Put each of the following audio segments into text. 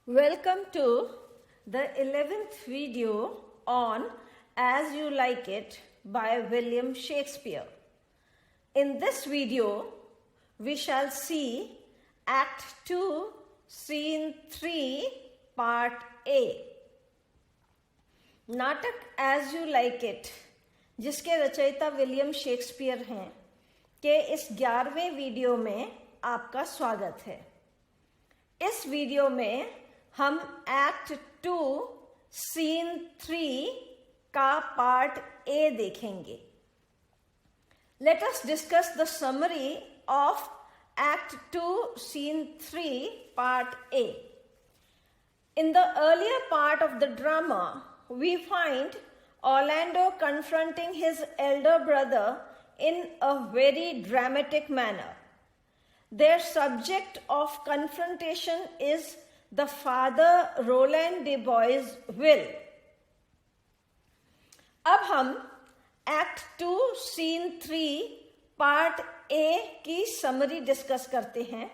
Welcome to the 11th video on As You Like It by William Shakespeare. In this video, we shall see Act 2, Scene 3, Part A. नाटक as you like it, जिसके रचयिता William Shakespeare हैं, के इस 11वें video में आपका स्वागत है। इस वीडियो में हम एक्ट 2 सीन 3 का पार्ट ए देखेंगे। Let us discuss the summary of act 2 scene 3 part A. In the earlier part of the drama, we find Orlando confronting his elder brother in a very dramatic manner. Their subject of confrontation is the father Roland de Bois' will. अब हम act 2 scene 3 part ए की summary discuss करते हैं।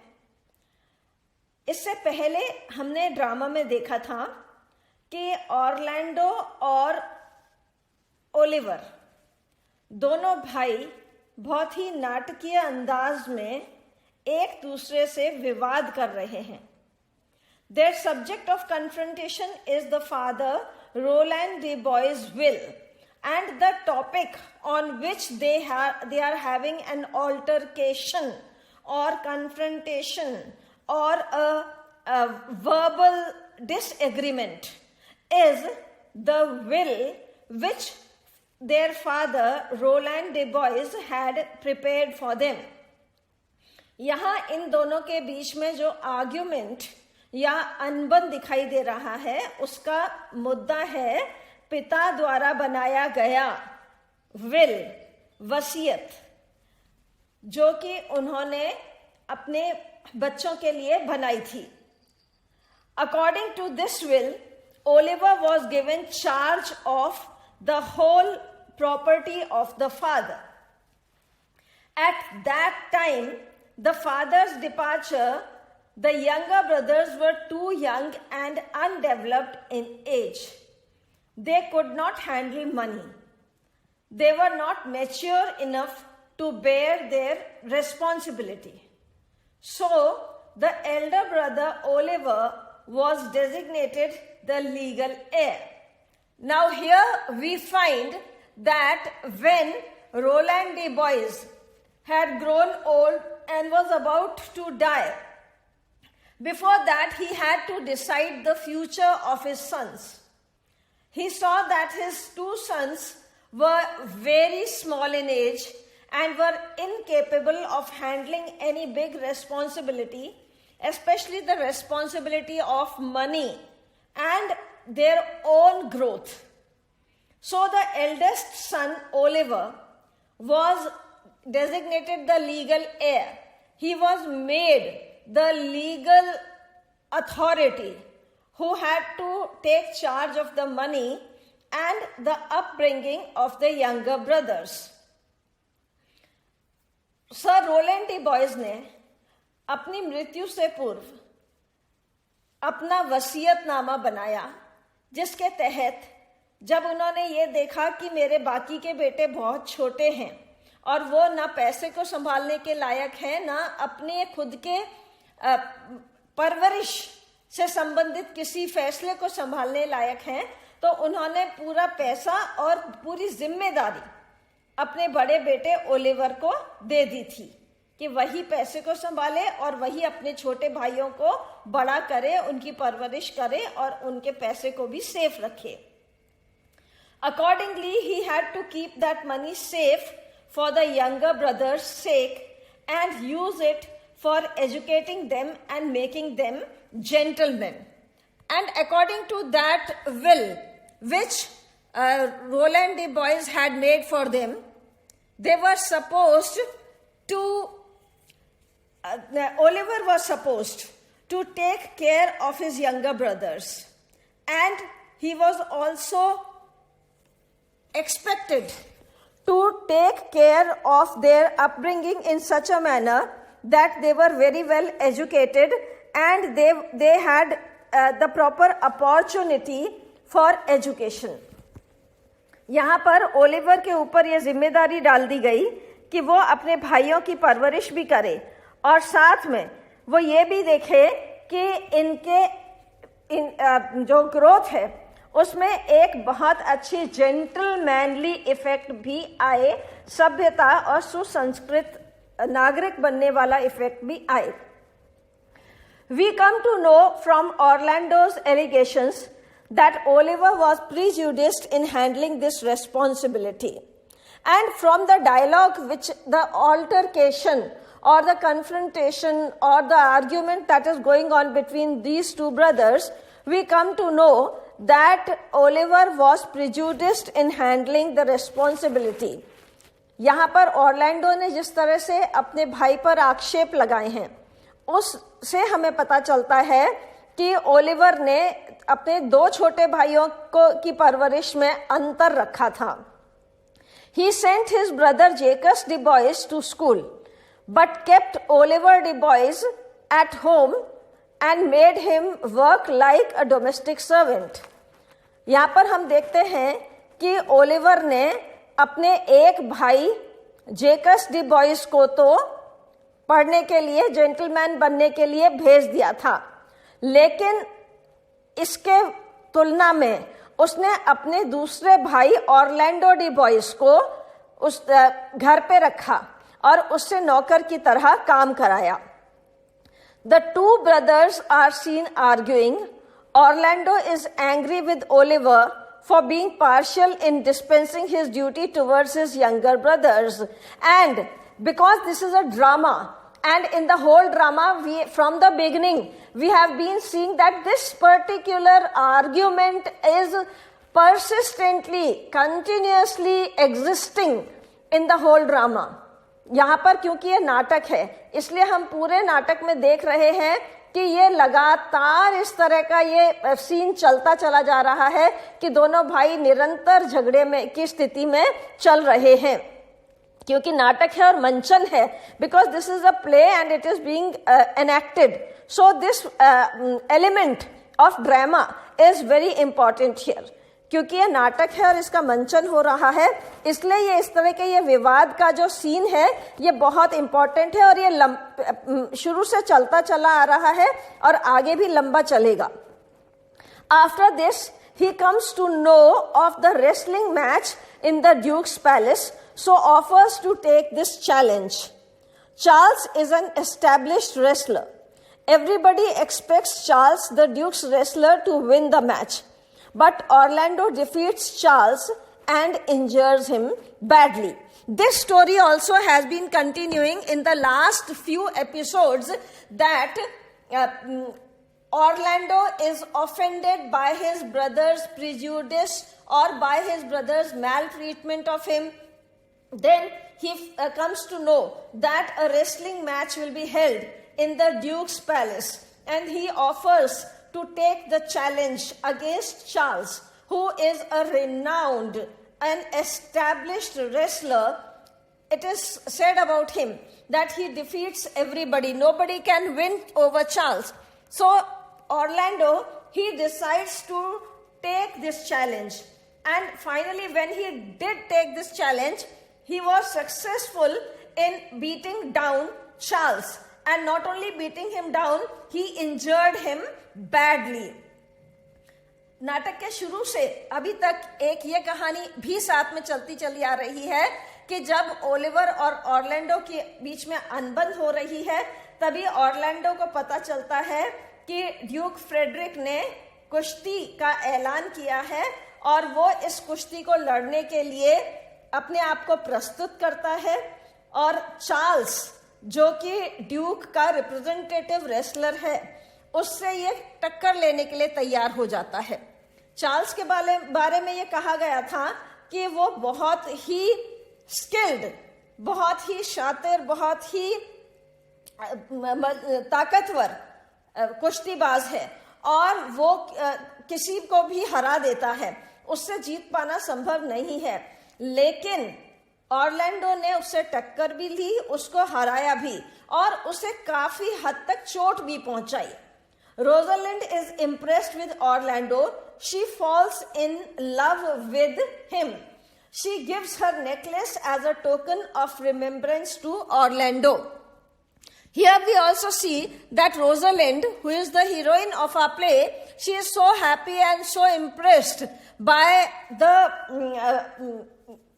इससे पहले हमने drama में देखा था कि ऑरलैंडो और ओलिवर दोनों भाई बहुत ही नाटकीय अंदाज में एक दूसरे से विवाद कर रहे हैं। Their subject of confrontation is the father Roland de Bois' will, and the topic on which they are having an altercation or confrontation or a verbal disagreement is the will which their father Roland de Bois had prepared for them. यहाँ इन दोनों के बीच में जो argument या अनबन दिखाई दे रहा है, उसका मुद्दा है पिता द्वारा बनाया गया विल, वसीयत, जो कि उन्होंने अपने बच्चों के लिए बनाई थी। According to this will, Oliver was given charge of the whole property of the father. At that time, the father's departure, the younger brothers were too young and undeveloped in age. They could not handle money. They were not mature enough to bear their responsibility. So, the elder brother Oliver was designated the legal heir. Now here we find that when Roland de Bois had grown old and was about to die, before that he had to decide the future of his sons. He saw that his two sons were very small in age and were incapable of handling any big responsibility, especially the responsibility of money and their own growth. So the eldest son, Oliver, was designated the legal heir. He was made the legal authority who had to take charge of the money and the upbringing of the younger brothers. Sir Rowland de Boys ने अपनी मृत्यु से पूर्व अपना वसीयतनामा बनाया, जिसके तहत जब उन्होंने ये देखा कि मेरे बाकी के बेटे बहुत छोटे हैं और वो ना पैसे को संभालने के लायक हैं, ना अपने खुद के परवरिश से संबंधित किसी फैसले को संभालने लायक हैं, तो उन्होंने पूरा पैसा और पूरी जिम्मेदारी अपने बड़े बेटे ओलिवर को दे दी थी कि वही पैसे को संभाले और वही अपने छोटे भाइयों को बड़ा करे, उनकी परवरिश करे और उनके पैसे को भी सेफ रखे। Accordingly, he had to keep that money safe for the younger brothers' sake and use it for educating them and making them gentlemen. And according to that will, which Roland de Bois had made for them, they were supposed to, Oliver was supposed to take care of his younger brothers. And he was also expected to take care of their upbringing in such a manner that they were very well educated and they had the proper opportunity for education. यहाँ पर Oliver के ऊपर यह जिम्मेदारी डाल दी गई कि वो अपने भाइयों की परवरिश भी करे और साथ में वो ये भी देखे कि इनके जो ग्रोथ है उसमें एक बहुत अच्छी जेंटलमैनली इफेक्ट भी आए, सभ्यता और सुसंस्कृत नागरिक बनने वाला इफेक्ट भी आए। We come to know from Orlando's allegations that Oliver was prejudiced in handling this responsibility. And from the dialogue, which the altercation or the confrontation or the argument that is going on between these two brothers, we come to know that Oliver was prejudiced in handling the responsibility. यहाँ पर Orlando ने जिस तरह से अपने भाई पर आक्षेप लगाए हैं उससे हमें पता चलता है कि ओलिवर ने अपने दो छोटे भाइयों की परवरिश में अंतर रखा था। He sent his brother Jacques de Bois to school, but kept Oliver de Bois at home and made him work like a domestic servant. यहाँ पर हम देखते हैं कि ओलिवर ने अपने एक भाई जेकस डी बॉयस को तो पढ़ने के लिए, जेंटलमैन बनने के लिए भेज दिया था, लेकिन इसके तुलना में उसने अपने दूसरे भाई ऑरलैंडो डी बॉयस को उस घर पे रखा और उससे नौकर की तरह काम कराया। The two brothers are seen arguing. Orlando is angry with Oliver for being partial in dispensing his duty towards his younger brothers. And because this is a drama, and in the whole drama, from the beginning, we have been seeing that this particular argument is persistently, continuously existing in the whole drama. यहाँ पर क्योंकि ये नाटक है, इसलिए हम पूरे नाटक में देख रहे हैं कि ये लगातार इस तरह का ये सीन चलता चला जा रहा है कि दोनों भाई निरंतर झगड़े में की स्थिति में चल रहे हैं, क्योंकि नाटक है और मंचन है, because this is a play and it is being enacted, so this element of drama is very important here. क्योंकि ये नाटक है और इसका मंचन हो रहा है, इसलिए ये इस तरह के ये विवाद का जो सीन है ये बहुत इंपॉर्टेंट है और ये शुरू से चलता चला आ रहा है और आगे भी लंबा चलेगा। After this he comes to know of the wrestling match in the Duke's palace, so offers to take this challenge. Charles is an established wrestler. Everybody expects Charles, the Duke's wrestler, to win the match. But Orlando defeats Charles and injures him badly. This story also has been continuing in the last few episodes, that Orlando is offended by his brother's prejudice or by his brother's maltreatment of him. Then he comes to know that a wrestling match will be held in the Duke's palace, and he offers to take the challenge against Charles, who is a renowned and established wrestler. It is said about him that he defeats everybody. Nobody can win over Charles. So Orlando, he decides to take this challenge. And finally, when he did take this challenge, he was successful in beating down Charles. And not only beating him down, he injured him badly. नाटक के शुरू से अभी तक एक ये कहानी भी साथ में चलती चली आ रही है कि जब ओलिवर और ऑरलैंडो के बीच में अनबन हो रही है, तभी ऑरलैंडो को पता चलता है कि ड्यूक फ्रेडरिक ने कुश्ती का ऐलान किया है और वो इस कुश्ती को लड़ने के लिए अपने आप को प्रस्तुत करता है। और चार्ल्स, जो कि ड्यूक का रिप्रेजेंटेटिव रेसलर है, उससे ये टक्कर लेने के लिए तैयार हो जाता है। चार्ल्स के बारे में ये कहा गया था कि वो बहुत ही स्किल्ड, बहुत ही शातिर, बहुत ही ताकतवर कुश्तीबाज है और वो किसी को भी हरा देता है, उससे जीत पाना संभव नहीं है। लेकिन ऑरलैंडो ने उससे टक्कर भी ली, उसको हराया भी और उसे काफी हद तक चोट भी पहुंचाई। Rosalind is impressed with Orlando. She falls in love with him. She gives her necklace as a token of remembrance to Orlando. Here we also see that Rosalind, who is the heroine of our play, she is so happy and so impressed by the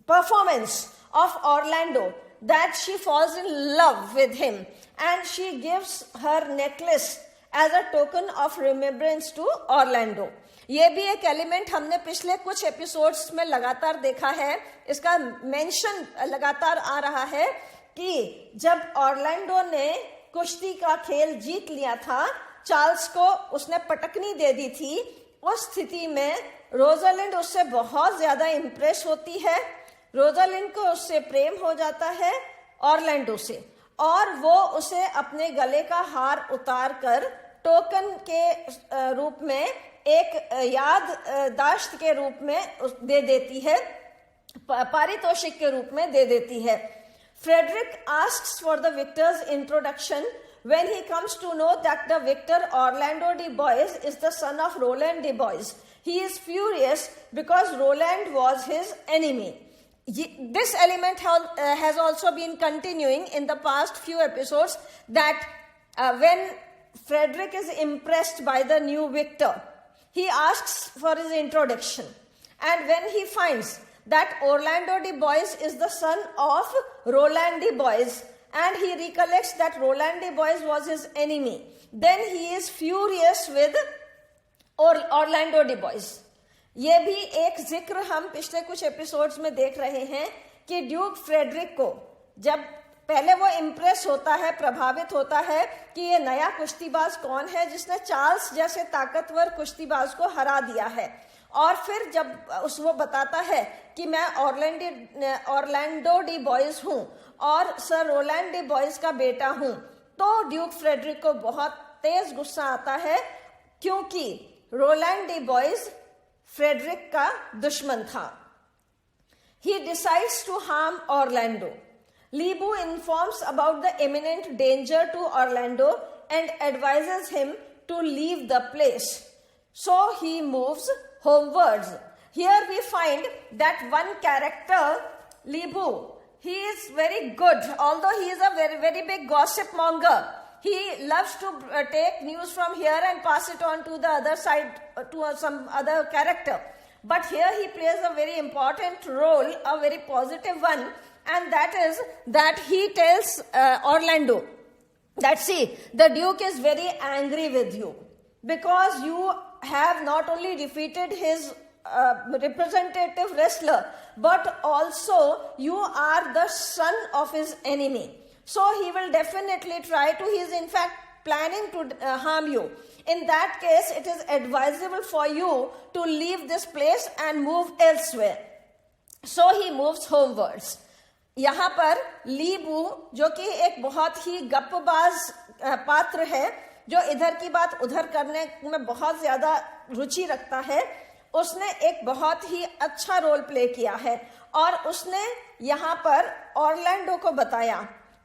performance of Orlando that she falls in love with him, and she gives her necklace as a token of remembrance to Orlando. ये भी एक element हमने पिछले कुछ episodes में लगातार देखा है, इसका मेंशन लगातार आ रहा है कि जब ऑर्लैंडो ने कुश्ती का खेल जीत लिया था, चार्ल्स को उसने पटकनी दे दी थी, उस स्थिति में रोजालिंड उससे बहुत ज्यादा इंप्रेस होती है। रोजालिंड को उससे प्रेम हो जाता है ऑर्लैंडो से, और वो उसे अपने गले का हार उतार कर टोकन के रूप में, एक याददाश्त के रूप में दे देती है, पारितोषिक के रूप में दे देती है। Frederick asks for the victor's introduction when he comes to know that the victor Orlando de Boys is the son of Roland de Boys. He is furious because Roland was his enemy. This element has also been continuing in the past few episodes, that when Frederick is impressed by the new victor, he asks for his introduction, and when he finds that Orlando de Boys is the son of Roland de Boys, and he recollects that Roland de Boys was his enemy, then he is furious with Orlando de Boys. ये भी एक जिक्र हम पिछले कुछ episodes में देख रहे हैं कि ड्यूक फ्रेडरिक को जब पहले वो इम्प्रेस होता है, प्रभावित होता है कि ये नया कुश्तीबाज कौन है जिसने चार्ल्स जैसे ताकतवर कुश्तीबाज को हरा दिया है, और फिर जब वो बताता है कि मैं ऑर्लैंडो डी बॉयज हूं और सर रोलैंड डी बॉयज का बेटा हूं, तो ड्यूक फ्रेडरिक को बहुत तेज गुस्सा आता है, क्योंकि रोलैंड डी बॉयज फ्रेडरिक का दुश्मन था। He decides to harm Orlando. Lebu informs about the imminent danger to Orlando and advises him to leave the place. So he moves homewards. Here we find that one character, Lebu, he is very good, although he is a very, very big gossip monger. He loves to take news from here and pass it on to the other side, to some other character. But here he plays a very important role, a very positive one, and that is that he tells Orlando that, see, the Duke is very angry with you because you have not only defeated his representative wrestler, but also you are the son of his enemy. So he will definitely try to, he is in fact planning to harm you. In that case, it is advisable for you to leave this place and move elsewhere. So he moves homewards. यहाँ पर लीबू, जो कि एक बहुत ही गप्पबाज पात्र है, जो इधर की बात उधर करने में बहुत ज्यादा रुचि रखता है, उसने एक बहुत ही अच्छा रोल प्ले किया है, और उसने यहाँ पर ऑर्लैंडो को बताया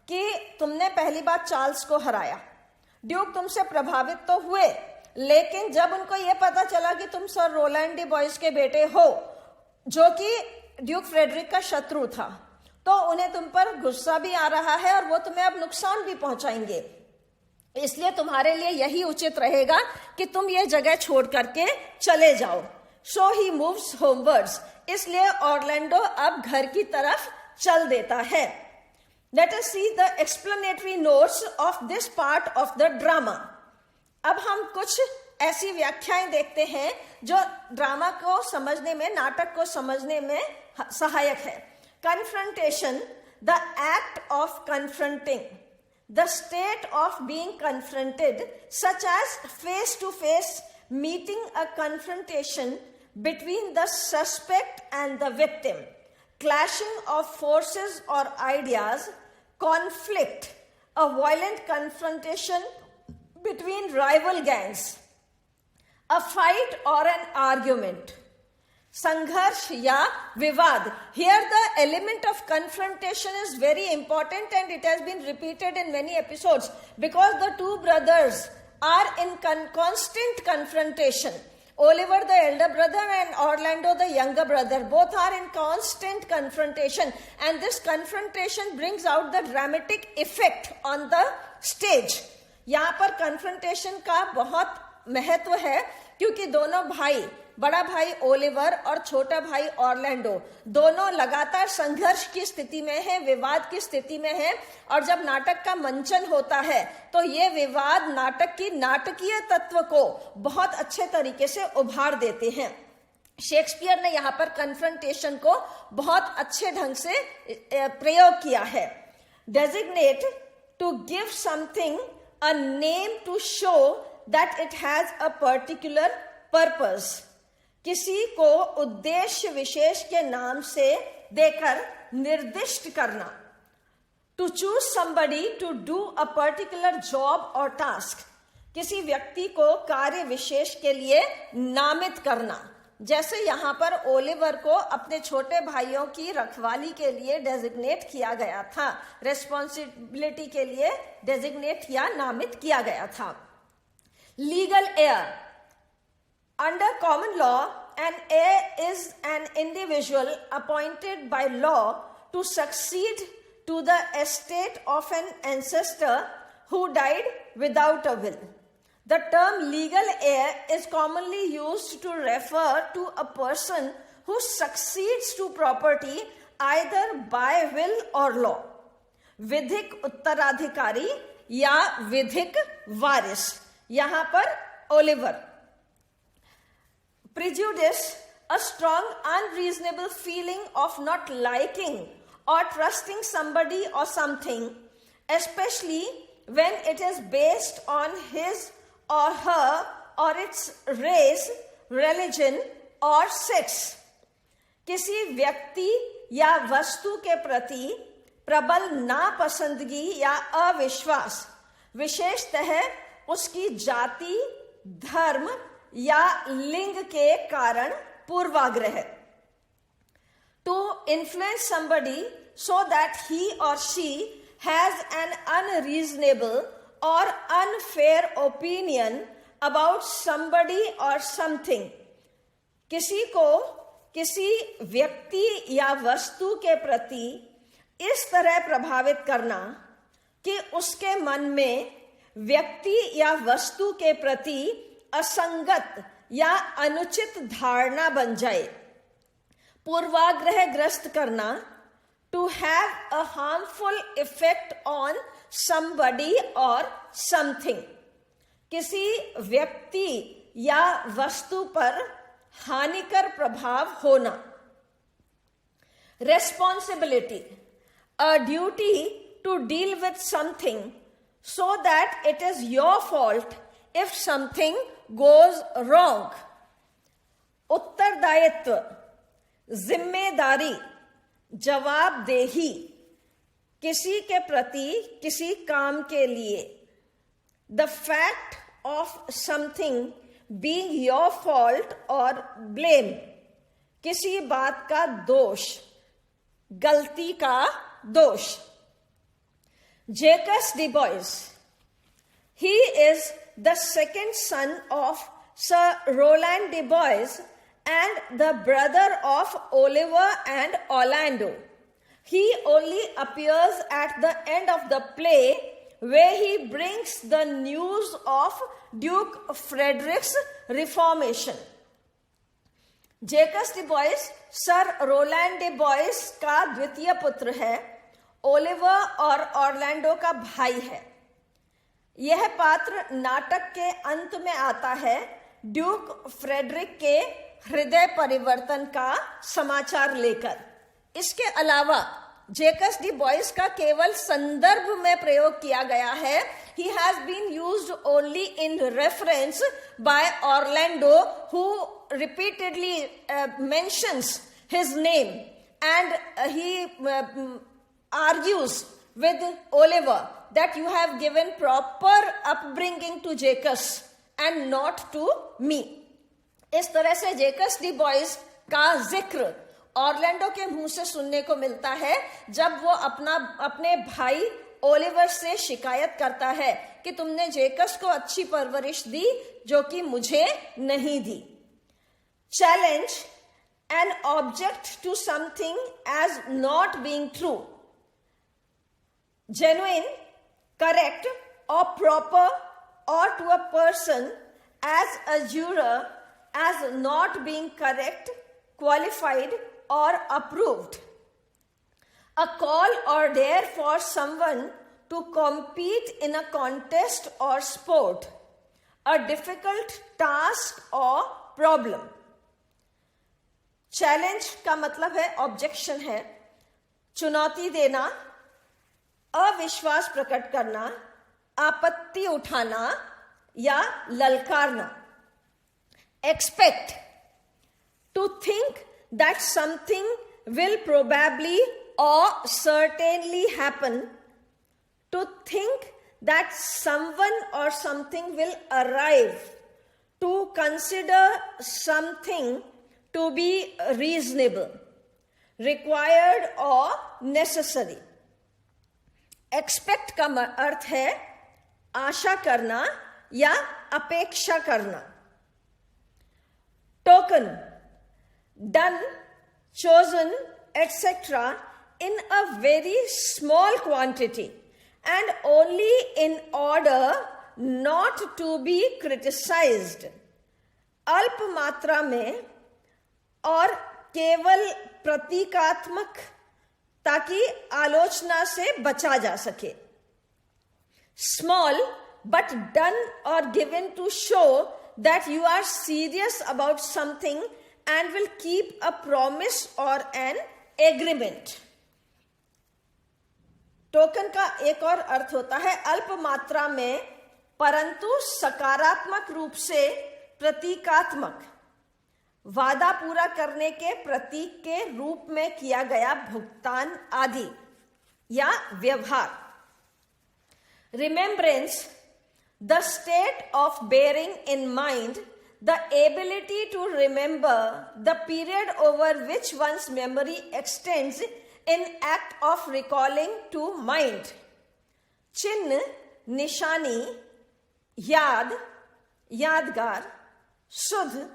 कि तुमने पहली बार चार्ल्स को हराया, ड्यूक तुमसे प्रभावित तो हुए, लेकिन जब उनको यह पता चला कि तुम सर रोलैंड डी बॉयज के बेटे हो, जो कि ड्यूक फ्रेडरिक का शत्रु था, तो उन्हें तुम पर गुस्सा भी आ रहा है और वो तुम्हें अब नुकसान भी पहुंचाएंगे। इसलिए तुम्हारे लिए यही उचित रहेगा कि तुम ये जगह छोड़ करके चले जाओ। सो ही मूव्स होमवर्ड्स, इसलिए ऑर्लैंडो अब घर की तरफ चल देता है। Let us see the explanatory notes of this part of the drama. अब हम कुछ ऐसी व्याख्याएं देखते हैं जो ड्रामा को समझने में, नाटक को समझने में सहायक है। Confrontation, the act of confronting, the state of being confronted, such as face-to-face meeting, a confrontation between the suspect and the victim, clashing of forces or ideas, conflict, a violent confrontation between rival gangs, a fight or an argument, संघर्ष या विवाद. Here the element of confrontation is very important and it has been repeated in many episodes because the two brothers are in constant confrontation. Oliver, the elder brother, and Orlando, the younger brother, both are in constant confrontation, and this confrontation brings out the dramatic effect on the stage. यहाँ पर confrontation का बहुत महत्व है, क्योंकि दोनों भाई, बड़ा भाई ओलिवर और छोटा भाई ऑरलैंडो, दोनों लगातार संघर्ष की स्थिति में है, विवाद की स्थिति में है, और जब नाटक का मंचन होता है तो ये विवाद नाटक की नाटकीय तत्व को बहुत अच्छे तरीके से उभार देते हैं. शेक्सपियर ने यहाँ पर कन्फ्रंटेशन को बहुत अच्छे ढंग से प्रयोग किया है. Designate, to give something a name to show that it has a particular purpose. किसी को उद्देश्य विशेष के नाम से देकर निर्दिष्ट करना. To choose somebody to do a particular job or task. किसी व्यक्ति को कार्य विशेष के लिए नामित करना. जैसे यहाँ पर ओलिवर को अपने छोटे भाइयों की रखवाली के लिए डेजिग्नेट किया गया था, रेस्पॉन्सिबिलिटी के लिए डेजिग्नेट या नामित किया गया था. Legal air. Under common law, an heir is an individual appointed by law to succeed to the estate of an ancestor who died without a will. The term legal heir is commonly used to refer to a person who succeeds to property either by will or law. विधिक उत्तराधिकारी या विधिक वारिस. यहाँ पर Oliver. Prejudice, a strong unreasonable feeling of not liking or trusting somebody or something, especially when it is based on his or her or its race, religion or sex. किसी व्यक्ति या वस्तु के प्रति प्रबल नापसंदगी या अविश्वास, विशेषतः उसकी जाति, धर्म या लिंग के कारण पूर्वाग्रह. To influence somebody so that he or she has an unreasonable or unfair opinion about somebody or something. किसी को किसी व्यक्ति या वस्तु के प्रति इस तरह प्रभावित करना कि उसके मन में व्यक्ति या वस्तु के प्रति असंगत या अनुचित धारणा बन जाए. पूर्वाग्रह ग्रस्त करना. To have a harmful effect on somebody or something. किसी व्यक्ति या वस्तु पर हानिकर प्रभाव होना. Responsibility, a duty to deal with something so that it is your fault if something goes wrong. उत्तरदायित्व, जिम्मेदारी, जवाबदेही. किसी के प्रति किसी काम के लिए. The fact of something being your fault or blame. किसी बात का दोष, गलती का दोष. Jacques de Bois. He is the second son of Sir Roland de Bois and the brother of Oliver and Orlando. He only appears at the end of the play, where he brings the news of Duke Frederick's reformation. Jacques de Bois sir Rowland de Boys का द्वितीय पुत्र है, Oliver और Orlando का भाई है. यह पात्र नाटक के अंत में आता है ड्यूक फ्रेडरिक के हृदय परिवर्तन का समाचार लेकर. इसके अलावा जैकस डी बॉयस का केवल संदर्भ में प्रयोग किया गया है. He has been used only in reference by Orlando, who repeatedly mentions his name, and he argues with Oliver that you have given proper upbringing to Jacques and not to me. इस तरह से Jacques D boys का जिक्र Orlando के मुंह से सुनने को मिलता है जब वो अपने भाई ओलिवर से शिकायत करता है कि तुमने जेकस को अच्छी परवरिश दी जो कि मुझे नहीं दी। Challenge an object to something as not being true, genuine, correct or proper, or to a person as a juror as not being correct, qualified or approved. A call or dare for someone to compete in a contest or sport. A difficult task or problem. Challenge का मतलब है objection है, चुनौती देना, अविश्वास प्रकट करना, आपत्ति उठाना या ललकारना। Expect, to think that something will probably or certainly happen, to think that someone or something will arrive, to consider something to be reasonable, required or necessary. Expect का अर्थ है आशा करना या अपेक्षा करना। Token, done, chosen, etc. in a very small quantity and only in order not to be criticized. अल्प मात्रा में और केवल प्रतीकात्मक, ताकि आलोचना से बचा जा सके। Small but done or given to show that you are serious about something and will keep a promise or an agreement. Token का एक और अर्थ होता है अल्प मात्रा में परंतु सकारात्मक रूप से प्रतीकात्मक, वादा पूरा करने के प्रतीक के रूप में किया गया भुगतान आदि या व्यवहार। Remembrance, the state of bearing in mind, the ability to remember the period over which one's memory extends in act of recalling to mind. चिन्ह, निशानी, याद, यादगार, शुद्ध,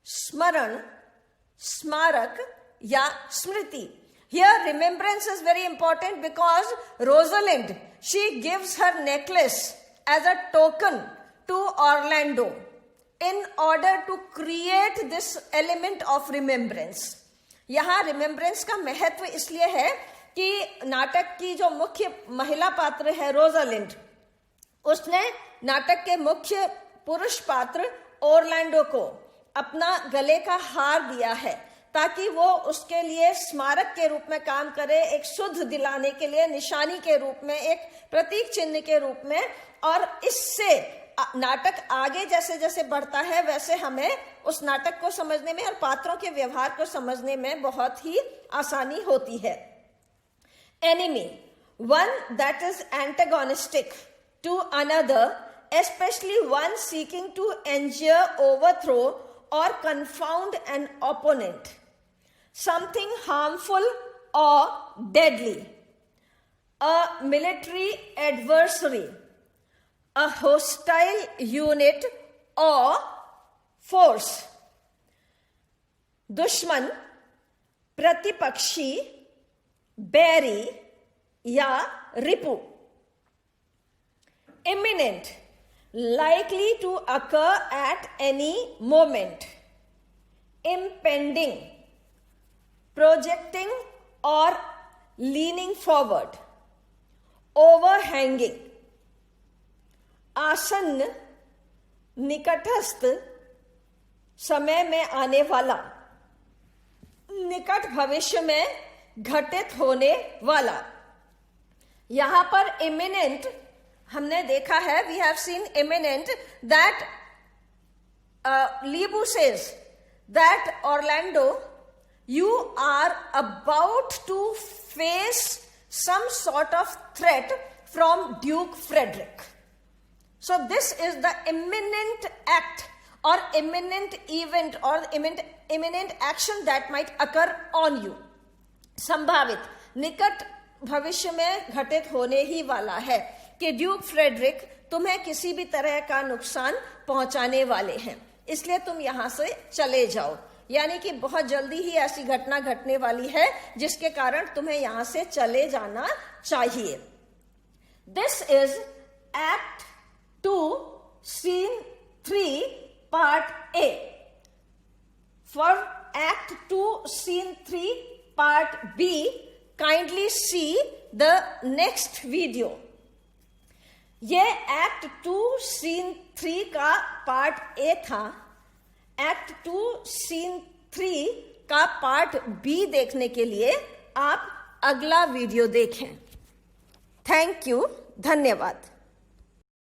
स्मरण, स्मारक या स्मृति। Here remembrance is very important because Rosalind, she gives her necklace as a token to Orlando in order to create this element of remembrance. यहाँ remembrance का महत्व इसलिए है कि नाटक की जो मुख्य महिला पात्र है रोजालिंड, उसने नाटक के मुख्य पुरुष पात्र ओरलैंडो को अपना गले का हार दिया है ताकि वो उसके लिए स्मारक के रूप में काम करे, एक शुद्ध दिलाने के लिए, निशानी के रूप में, एक प्रतीक चिन्ह के रूप में। और इससे नाटक आगे जैसे जैसे बढ़ता है वैसे हमें उस नाटक को समझने में और पात्रों के व्यवहार को समझने में बहुत ही आसानी होती है। Enemy, one that is antagonistic to another, especially one seeking to injure, overthrow or confound an opponent. Something harmful or deadly. A military adversary, a hostile unit or force. दुश्मन, प्रतिपक्षी, बैरी या रिपु। Imminent, likely to occur at any moment. Impending, projecting or leaning forward. Overhanging, आसन्न, निकटस्थ, समय में आने वाला, निकट भविष्य में घटित होने वाला। यहां पर imminent हमने देखा है, we have seen imminent, that Lebu says that Orlando, you are about to face some sort of threat from Duke Frederick. So this is the imminent act or imminent event or imminent action that might occur on you. संभावित, निकट भविष्य में घटित होने ही वाला है कि Duke Frederick तुम्हें किसी भी तरह का नुकसान पहुंचाने वाले हैं, इसलिए तुम यहां से चले जाओ। यानी कि बहुत जल्दी ही ऐसी घटना घटने वाली है जिसके कारण तुम्हें यहां से चले जाना चाहिए। This is act 2 scene 3 part A. For act 2 scene 3 part B kindly see the next video. ये एक्ट 2 सीन 3 का पार्ट ए था। एक्ट 2 सीन 3 का पार्ट बी देखने के लिए आप अगला वीडियो देखें। थैंक यू, धन्यवाद।